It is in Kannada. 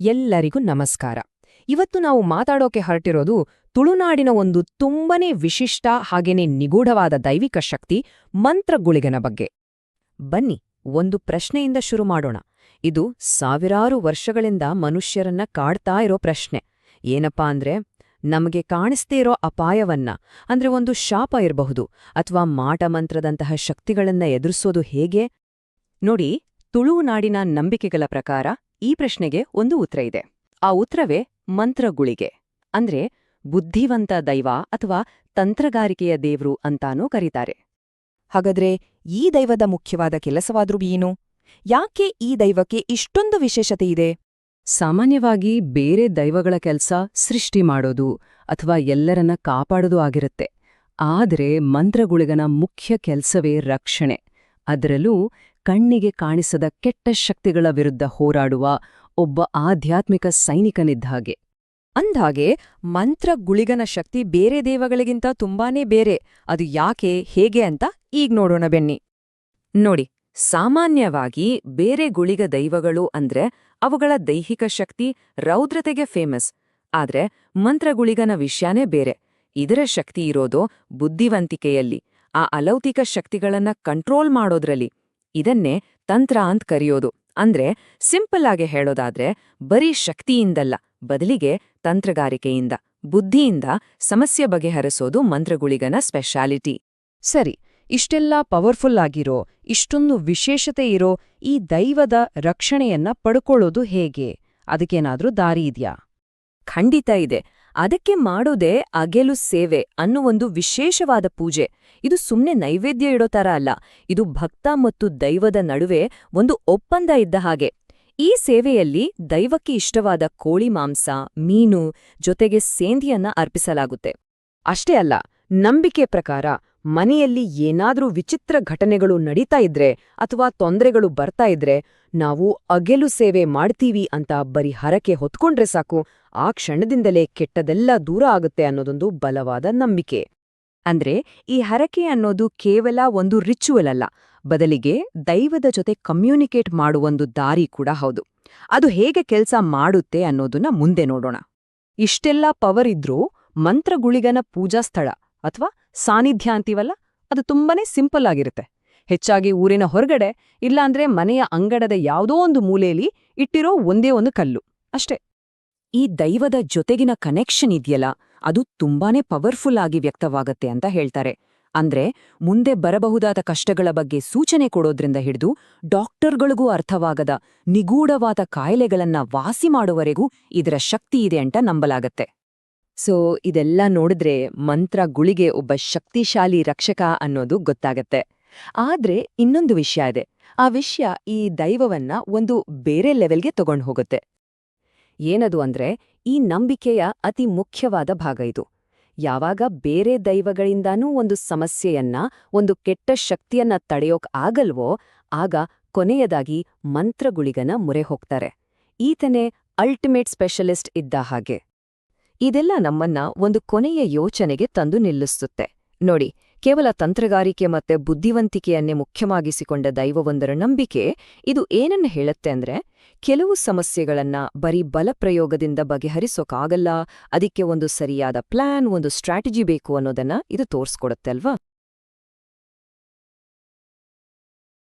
ಎಲ್ಲರಿಗೂ ನಮಸ್ಕಾರ. ಇವತ್ತು ನಾವು ಮಾತಾಡೋಕೆ ಹೊರಟಿರೋದು ತುಳುನಾಡಿನ ಒಂದು ತುಂಬನೇ ವಿಶಿಷ್ಟ ಹಾಗೇನೆ ನಿಗೂಢವಾದ ದೈವಿಕ ಶಕ್ತಿ ಮಂತ್ರಗುಳಿಗನ ಬಗ್ಗೆ. ಬನ್ನಿ, ಒಂದು ಪ್ರಶ್ನೆಯಿಂದ ಶುರು ಮಾಡೋಣ. ಇದು ಸಾವಿರಾರು ವರ್ಷಗಳಿಂದ ಮನುಷ್ಯರನ್ನ ಕಾಡ್ತಾ ಇರೋ ಪ್ರಶ್ನೆ. ಏನಪ್ಪಾ ಅಂದ್ರೆ, ನಮಗೆ ಕಾಣಿಸ್ದೇ ಇರೋ ಅಪಾಯವನ್ನ, ಅಂದ್ರೆ ಒಂದು ಶಾಪ ಇರಬಹುದು ಅಥವಾ ಮಾಟಮಂತ್ರದಂತಹ ಶಕ್ತಿಗಳನ್ನ ಎದುರಿಸೋದು ಹೇಗೆ? ನೋಡಿ, ತುಳುನಾಡಿನ ನಂಬಿಕೆಗಳ ಪ್ರಕಾರ ಈ ಪ್ರಶ್ನೆಗೆ ಒಂದು ಉತ್ತರ ಇದೆ. ಆ ಉತ್ತರವೇ ಮಂತ್ರಗುಳಿಗೆ, ಅಂದ್ರೆ ಬುದ್ಧಿವಂತ ದೈವ ಅಥವಾ ತಂತ್ರಗಾರಿಕೆಯ ದೇವ್ರು ಅಂತಾನೂ ಕರೀತಾರೆ. ಹಾಗಾದ್ರೆ ಈ ದೈವದ ಮುಖ್ಯವಾದ ಕೆಲಸವಾದ್ರೂ ಏನು? ಯಾಕೆ ಈ ದೈವಕ್ಕೆ ಇಷ್ಟೊಂದು ವಿಶೇಷತೆ ಇದೆ? ಸಾಮಾನ್ಯವಾಗಿ ಬೇರೆ ದೈವಗಳ ಕೆಲಸ ಸೃಷ್ಟಿ ಮಾಡೋದು ಅಥವಾ ಎಲ್ಲರನ್ನ ಕಾಪಾಡೋದು ಆಗಿರುತ್ತೆ. ಆದರೆ ಮಂತ್ರಗುಳಿಗನ ಮುಖ್ಯ ಕೆಲಸವೇ ರಕ್ಷಣೆ. ಅದರಲ್ಲೂ ಕಣ್ಣಿಗೆ ಕಾಣಿಸದ ಕೆಟ್ಟ ಶಕ್ತಿಗಳ ವಿರುದ್ಧ ಹೋರಾಡುವ ಒಬ್ಬ ಆಧ್ಯಾತ್ಮಿಕ ಸೈನಿಕನಿದ್ದ ಹಾಗೆ. ಅಂದ್ಹಾಗೆ ಮಂತ್ರಗುಳಿಗನ ಶಕ್ತಿ ಬೇರೆ ದೇವಗಳಿಗಿಂತ ತುಂಬಾನೇ ಬೇರೆ. ಅದು ಯಾಕೆ, ಹೇಗೆ ಅಂತ ಈಗ ನೋಡೋಣ ಬನ್ನಿ. ನೋಡಿ, ಸಾಮಾನ್ಯವಾಗಿ ಬೇರೆ ಗುಳಿಗ ದೈವಗಳು ಅಂದ್ರೆ ಅವುಗಳ ದೈಹಿಕ ಶಕ್ತಿ, ರೌದ್ರತೆಗೆ ಫೇಮಸ್. ಆದ್ರೆ ಮಂತ್ರಗುಳಿಗನ ವಿಷಯನೇ ಬೇರೆ. ಇದರ ಶಕ್ತಿ ಇರೋದು ಬುದ್ಧಿವಂತಿಕೆಯಲ್ಲಿ, ಆ ಅಲೌಕಿಕ ಶಕ್ತಿಗಳನ್ನ ಕಂಟ್ರೋಲ್ ಮಾಡೋದ್ರಲ್ಲಿ. ಇದನ್ನೇ ತಂತ್ರ ಅಂತ ಕರೆಯೋದು. ಅಂದ್ರೆ ಸಿಂಪಲ್ ಆಗಿ ಹೇಳೋದಾದ್ರೆ, ಬರೀ ಶಕ್ತಿಯಿಂದಲ್ಲ, ಬದಲಿಗೆ ತಂತ್ರಗಾರಿಕೆಯಿಂದ, ಬುದ್ಧಿಯಿಂದ ಸಮಸ್ಯೆ ಬಗೆಹರಿಸೋದು ಮಂತ್ರಗುಳಿಗನ ಸ್ಪೆಷಾಲಿಟಿ. ಸರಿ, ಇಷ್ಟೆಲ್ಲ ಪವರ್ಫುಲ್ ಆಗಿರೋ, ಇಷ್ಟೊಂದು ವಿಶೇಷತೆ ಇರೋ ಈ ದೈವದ ರಕ್ಷಣೆಯನ್ನ ಪಡ್ಕೊಳ್ಳೋದು ಹೇಗೆ? ಅದಕ್ಕೇನಾದ್ರೂ ದಾರಿ ಇದ್ಯಾ? ಖಂಡಿತ ಇದೆ. ಅದಕ್ಕೆ ಮಾಡೋದೇ ಅಗೆಲು ಸೇವೆ ಅನ್ನೋ ಒಂದು ವಿಶೇಷವಾದ ಪೂಜೆ. ಇದು ಸುಮ್ನೆ ನೈವೇದ್ಯ ಇಡೋ ತರ ಅಲ್ಲ, ಇದು ಭಕ್ತ ಮತ್ತು ದೈವದ ನಡುವೆ ಒಂದು ಒಪ್ಪಂದ ಇದ್ದ ಹಾಗೆ. ಈ ಸೇವೆಯಲ್ಲಿ ದೈವಕ್ಕೆ ಇಷ್ಟವಾದ ಕೋಳಿ ಮಾಂಸ, ಮೀನು ಜೊತೆಗೆ ಸೇಂದಿಯನ್ನ ಅರ್ಪಿಸಲಾಗುತ್ತೆ. ಅಷ್ಟೇ ಅಲ್ಲ, ನಂಬಿಕೆ ಪ್ರಕಾರ ಮನೆಯಲ್ಲಿ ಏನಾದ್ರೂ ವಿಚಿತ್ರ ಘಟನೆಗಳು ನಡೀತಾ ಇದ್ರೆ ಅಥವಾ ತೊಂದರೆಗಳು ಬರ್ತಾ ಇದ್ರೆ ನಾವು ಅಗೆಲು ಸೇವೆ ಮಾಡ್ತೀವಿ ಅಂತ ಬರೀ ಹರಕೆ ಹೊತ್ಕೊಂಡ್ರೆ ಸಾಕು, ಆ ಕ್ಷಣದಿಂದಲೇ ಕೆಟ್ಟದೆಲ್ಲ ದೂರ ಆಗುತ್ತೆ ಅನ್ನೋದೊಂದು ಬಲವಾದ ನಂಬಿಕೆ. ಅಂದ್ರೆ ಈ ಹರಕೆ ಅನ್ನೋದು ಕೇವಲ ಒಂದು ರಿಚುವಲ್ ಅಲ್ಲ, ಬದಲಿಗೆ ದೈವದ ಜೊತೆ ಕಮ್ಯುನಿಕೇಟ್ ಮಾಡುವೊಂದು ದಾರಿ ಕೂಡ ಹೌದು. ಅದು ಹೇಗೆ ಕೆಲ್ಸ ಮಾಡುತ್ತೆ ಅನ್ನೋದನ್ನ ಮುಂದೆ ನೋಡೋಣ. ಇಷ್ಟೆಲ್ಲ ಪವರ್ ಇದ್ರೂ ಮಂತ್ರಗುಳಿಗನ ಪೂಜಾ ಸ್ಥಳ ಅಥವಾ ಸಾನ್ನಿಧ್ಯ ಅಂತೀವಲ್ಲ, ಅದು ತುಂಬಾನೇ ಸಿಂಪಲ್ ಆಗಿರುತ್ತೆ. ಹೆಚ್ಚಾಗಿ ಊರಿನ ಹೊರಗಡೆ, ಇಲ್ಲಾಂದ್ರೆ ಮನೆಯ ಅಂಗಡದ ಯಾವುದೋ ಒಂದು ಮೂಲೆಯಲ್ಲಿ ಇಟ್ಟಿರೋ ಒಂದೇ ಒಂದು ಕಲ್ಲು ಅಷ್ಟೇ. ಈ ದೈವದ ಜೊತೆಗಿನ ಕನೆಕ್ಷನ್ ಇದೆಯಲ್ಲ, ಅದು ತುಂಬಾನೇ ಪವರ್ಫುಲ್ ಆಗಿ ವ್ಯಕ್ತವಾಗತ್ತೆ ಅಂತ ಹೇಳ್ತಾರೆ. ಅಂದ್ರೆ ಮುಂದೆ ಬರಬಹುದಾದ ಕಷ್ಟಗಳ ಬಗ್ಗೆ ಸೂಚನೆ ಕೊಡೋದ್ರಿಂದ ಹಿಡಿದು ಡಾಕ್ಟರ್ಗಳಿಗೂ ಅರ್ಥವಾಗದ ನಿಗೂಢವಾದ ಕಾಯಿಲೆಗಳನ್ನ ವಾಸಿ ಮಾಡುವವರೆಗೂ ಇದರ ಶಕ್ತಿ ಇದೆ ಅಂತ ನಂಬಲಾಗತ್ತೆ. ಸೊ ಇದೆಲ್ಲ ನೋಡಿದ್ರೆ ಮಂತ್ರಗುಳಿಗೆ ಒಬ್ಬ ಶಕ್ತಿಶಾಲಿ ರಕ್ಷಕ ಅನ್ನೋದು ಗೊತ್ತಾಗತ್ತೆ. ಆದ್ರೆ ಇನ್ನೊಂದು ವಿಷಯ ಇದೆ. ಆ ವಿಷಯ ಈ ದೈವವನ್ನ ಒಂದು ಬೇರೆ ಲೆವೆಲ್ಗೆ ತಗೊಂಡು ಹೋಗುತ್ತೆ. ಏನದು ಅಂದ್ರೆ, ಈ ನಂಬಿಕೆಯ ಅತಿ ಮುಖ್ಯವಾದ ಭಾಗ ಇದು. ಯಾವಾಗ ಬೇರೆ ದೈವಗಳಿಂದಾನೂ ಒಂದು ಸಮಸ್ಯೆಯನ್ನ, ಒಂದು ಕೆಟ್ಟ ಶಕ್ತಿಯನ್ನ ತಡೆಯೋಕ್ ಆಗಲ್ವೋ, ಆಗ ಕೊನೆಯದಾಗಿ ಮಂತ್ರಗುಳಿಗನ ಮೊರೆ ಹೋಗ್ತಾರೆ. ಈತನೇ ಅಲ್ಟಿಮೇಟ್ ಸ್ಪೆಷಲಿಸ್ಟ್ ಇದ್ದ ಹಾಗೆ. ಇದೆಲ್ಲ ನಮ್ಮನ್ನ ಒಂದು ಕೊನೆಯ ಯೋಚನೆಗೆ ತಂದು ನಿಲ್ಲಿಸುತ್ತೆ. ನೋಡಿ, ಕೇವಲ ತಂತ್ರಗಾರಿಕೆ ಮತ್ತೆ ಬುದ್ಧಿವಂತಿಕೆಯನ್ನೇ ಮುಖ್ಯವಾಗಿಸಿಕೊಂಡ ದೈವವೊಂದರ ನಂಬಿಕೆ ಇದು ಏನನ್ನ ಹೇಳುತ್ತೆ ಅಂದ್ರೆ, ಕೆಲವು ಸಮಸ್ಯೆಗಳನ್ನ ಬರೀ ಬಲಪ್ರಯೋಗದಿಂದ ಬಗೆಹರಿಸೋಕಾಗಲ್ಲ, ಅದಕ್ಕೆ ಒಂದು ಸರಿಯಾದ ಪ್ಲಾನ್, ಒಂದು ಸ್ಟ್ರಾಟಜಿ ಬೇಕು ಅನ್ನೋದನ್ನ ಇದು ತೋರ್ಸ್ಕೊಡುತ್ತೆ ಅಲ್ವಾ?